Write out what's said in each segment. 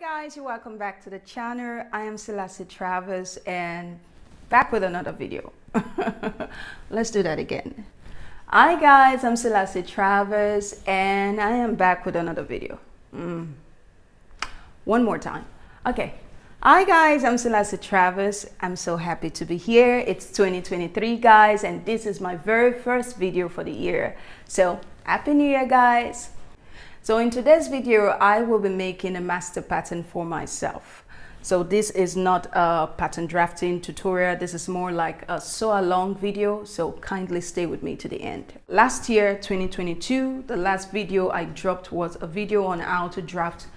guys, welcome back to the channel. I am Cilla Travis and back with another video. Let's do that again. Hi guys, I'm Cilla Travis and I am back with another video. One more time. Okay. Hi guys, I'm Cilla Travis. I'm so happy to be here. It's 2023 guys, and this is my very first video for the year. So happy new year guys. So in today's video, I will be making a master pattern for myself. So this is not a pattern drafting tutorial. This is more like a sew along video. So kindly stay with me to the end. Last year, 2022, the last video I dropped was a video on how to draft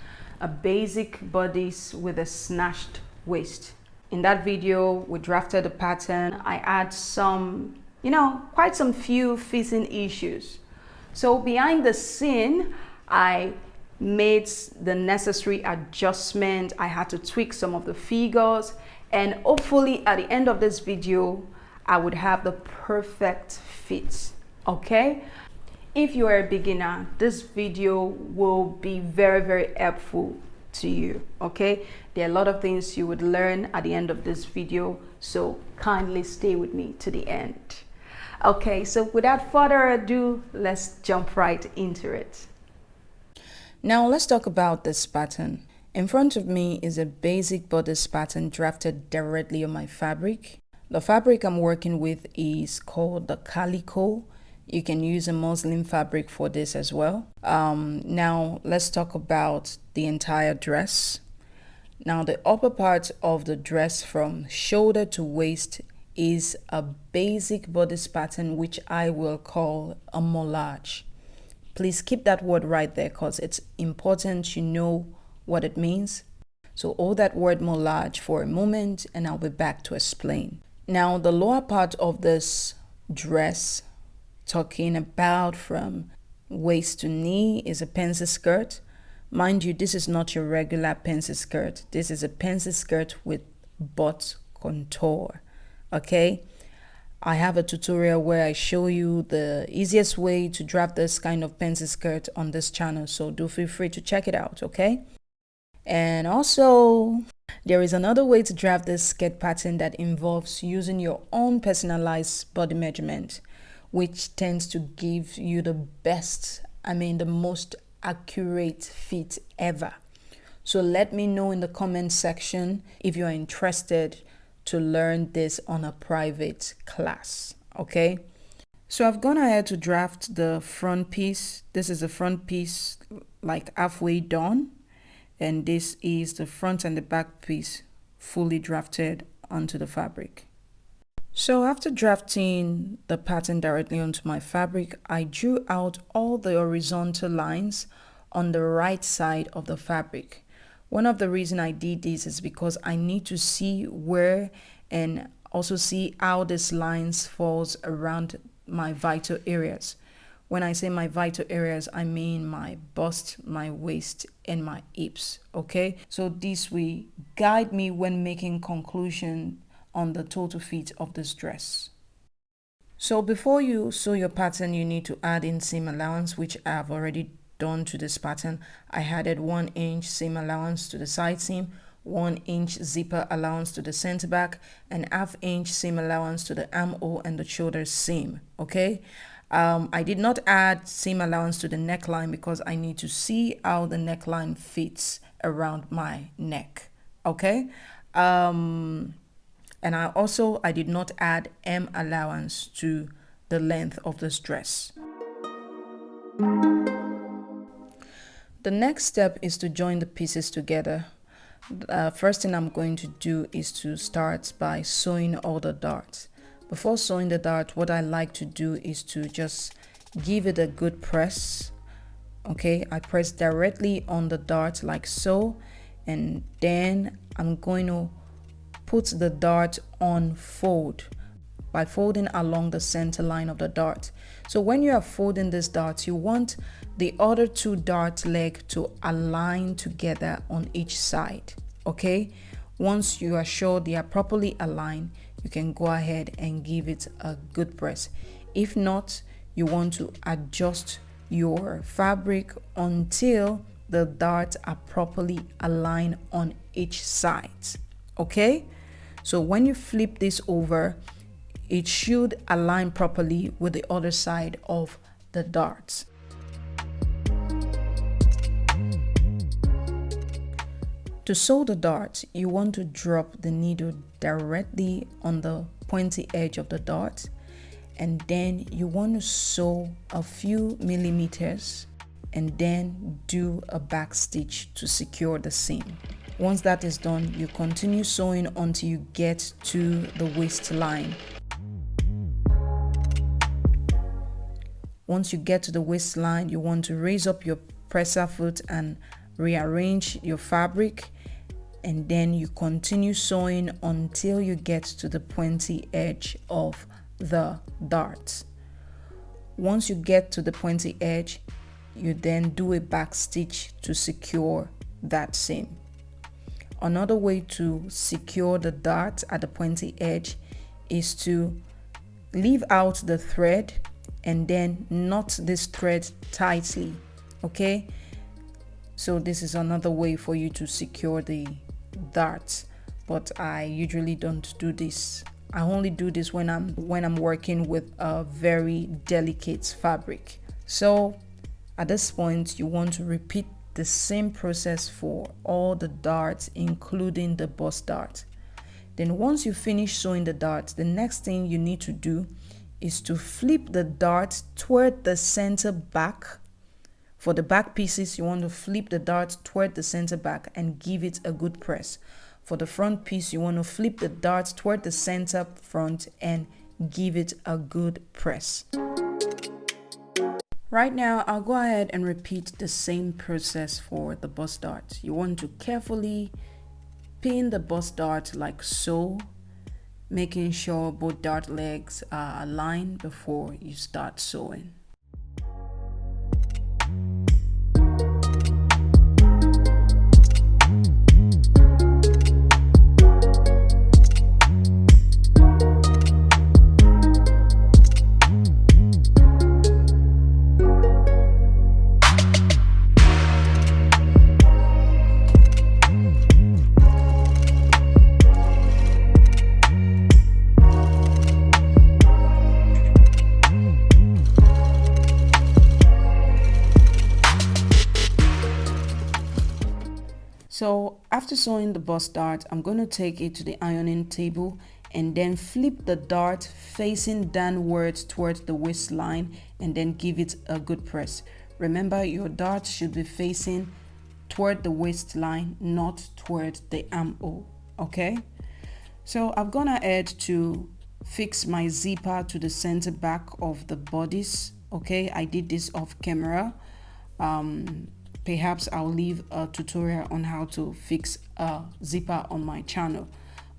a basic bodice with a snatched waist. In that video, we drafted a pattern. I had some, quite some few fitting issues. So behind the scene, I made the necessary adjustment. I had to tweak some of the figures, and hopefully at the end of this video, I would have the perfect fit, okay? If you are a beginner, this video will be very, very helpful to you, okay? There are a lot of things you would learn at the end of this video, so kindly stay with me to the end. Okay, so without further ado, let's jump right into it. Now let's talk about this pattern. In front of me is a basic bodice pattern drafted directly on my fabric. The fabric I'm working with is called the calico. You can use a muslin fabric for this as well. Now let's talk about the entire dress. Now the upper part of the dress from shoulder to waist is a basic bodice pattern, which I will call a moulage. Please keep that word right there because it's important you know what it means. So hold that word moulage for a moment and I'll be back to explain. Now the lower part of this dress, talking about from waist to knee, is a pencil skirt. Mind you, this is not your regular pencil skirt. This is a pencil skirt with butt contour, okay? I have a tutorial where I show you the easiest way to draft this kind of pencil skirt on this channel, so do feel free to check it out, okay? And also, there is another way to draft this skirt pattern that involves using your own personalized body measurement, which tends to give you the best, the most accurate fit ever. So let me know in the comment section if you are interested to learn this on a private class, okay? So I've gone ahead to draft the front piece. This is the front piece like halfway done, and this is the front and the back piece fully drafted onto the fabric. So after drafting the pattern directly onto my fabric, I drew out all the horizontal lines on the right side of the fabric. One of the reasons I did this is because I need to see where and also see how this lines falls around my vital areas. When I say my vital areas, I mean my bust, my waist, and my hips, okay? So this will guide me when making conclusion on the total fit of this dress. So before you sew your pattern, you need to add in seam allowance, which I have already done to this pattern. I added 1 inch seam allowance to the side seam, 1 inch zipper allowance to the center back, and ½ inch seam allowance to the armhole and the shoulder seam, okay? I did not add seam allowance to the neckline because I need to see how the neckline fits around my neck, okay? And I did not add M allowance to the length of this dress. The next step is to join the pieces together. First thing I'm going to do is to start by sewing all the darts. Before sewing the dart, what I like to do is to just give it a good press. Okay, I press directly on the dart like so, and then I'm going to put the dart on fold by folding along the center line of the dart. So when you are folding this dart, you want the other two dart leg to align together on each side, okay? Once you are sure they are properly aligned, you can go ahead and give it a good press. If not, you want to adjust your fabric until the darts are properly aligned on each side. Okay, so when you flip this over, it should align properly with the other side of the darts. To sew the darts, you want to drop the needle directly on the pointy edge of the dart, and then you want to sew a few millimeters and then do a back stitch to secure the seam. Once that is done, you continue sewing until you get to the waistline. Once you get to the waistline, you want to raise up your presser foot and rearrange your fabric, and then you continue sewing until you get to the pointy edge of the dart. Once you get to the pointy edge, you then do a back stitch to secure that seam. Another way to secure the dart at the pointy edge is to leave out the thread and then knot this thread tightly. Okay, so this is another way for you to secure the darts, but I usually don't do this. I only do this when I'm working with a very delicate fabric. So at this point, you want to repeat the same process for all the darts, including the bust dart. Then once you finish sewing the darts, the next thing you need to do is to flip the dart toward the center back. For the back pieces, you want to flip the dart toward the center back and give it a good press. For the front piece, you want to flip the dart toward the center front and give it a good press. Right now, I'll go ahead and repeat the same process for the bust dart. You want to carefully pin the bust dart like so, making sure both dart legs are aligned before you start sewing. So after sewing the bust dart, I'm going to take it to the ironing table and then flip the dart facing downwards towards the waistline and then give it a good press. Remember, your dart should be facing toward the waistline, not toward the armhole. Okay, so I've gone ahead to fix my zipper to the center back of the bodice. Okay, I did this off camera. Perhaps I'll leave a tutorial on how to fix a zipper on my channel,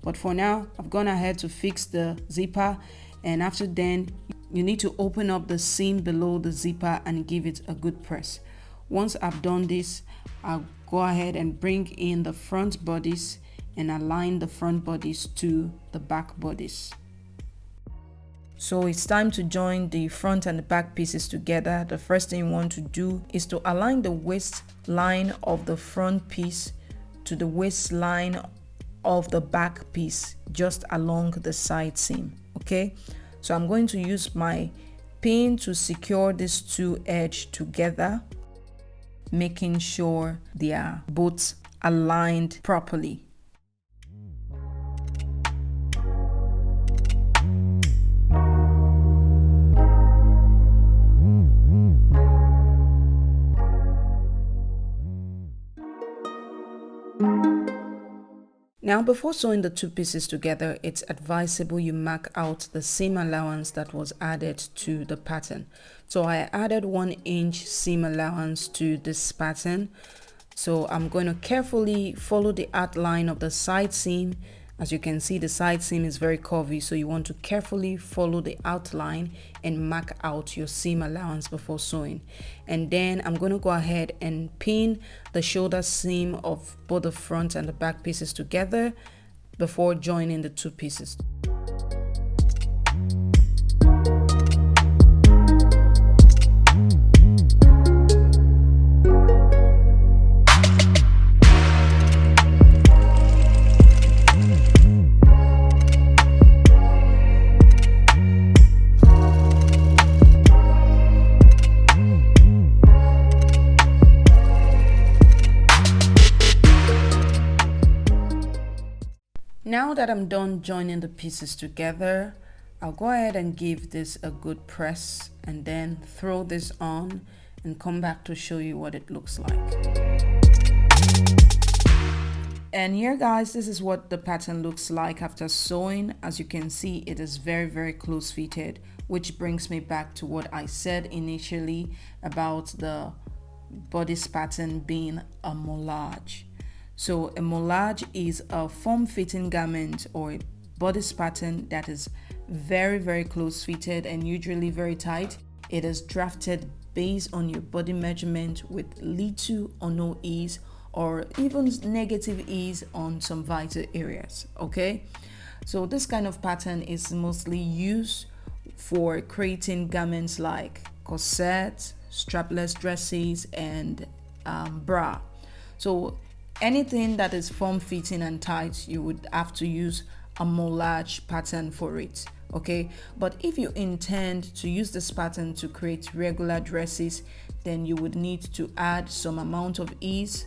but for now I've gone ahead to fix the zipper, and after then you need to open up the seam below the zipper and give it a good press. Once I've done this, I'll go ahead and bring in the front bodice and align the front bodice to the back bodice. So it's time to join the front and the back pieces together. The first thing you want to do is to align the waistline of the front piece to the waistline of the back piece, just along the side seam. Okay, so I'm going to use my pin to secure these two edges together, making sure they are both aligned properly. Now, before sewing the two pieces together, it's advisable you mark out the seam allowance that was added to the pattern. So I added 1 inch seam allowance to this pattern. So I'm going to carefully follow the outline of the side seam. As you can see, the side seam is very curvy, so you want to carefully follow the outline and mark out your seam allowance before sewing. And then I'm going to go ahead and pin the shoulder seam of both the front and the back pieces together before joining the two pieces. now that I'm done joining the pieces together, I'll go ahead and give this a good press and then throw this on and come back to show you what it looks like. And here guys, this is what the pattern looks like after sewing. As you can see, it is very close fitted, which brings me back to what I said initially about the bodice pattern being a moulage. So a moulage is a form-fitting garment or a bodice pattern that is very close fitted and usually very tight. It is drafted based on your body measurement with little or no ease, or even negative ease on some vital areas. Okay, so this kind of pattern is mostly used for creating garments like corsets, strapless dresses, and bra. So anything that is form-fitting and tight, you would have to use a moulage pattern for it. Okay, but if you intend to use this pattern to create regular dresses, then you would need to add some amount of ease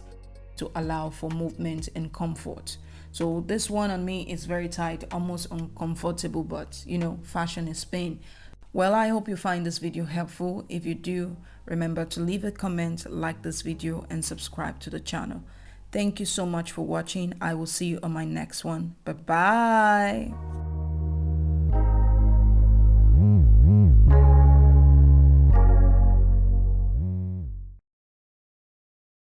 to allow for movement and comfort. So this one on me is very tight, almost uncomfortable, but you know, fashion is pain. Well, I hope you find this video helpful. If you do, remember to leave a comment, like this video, and subscribe to the channel. Thank you so much for watching. I will see you on my next one. Bye bye.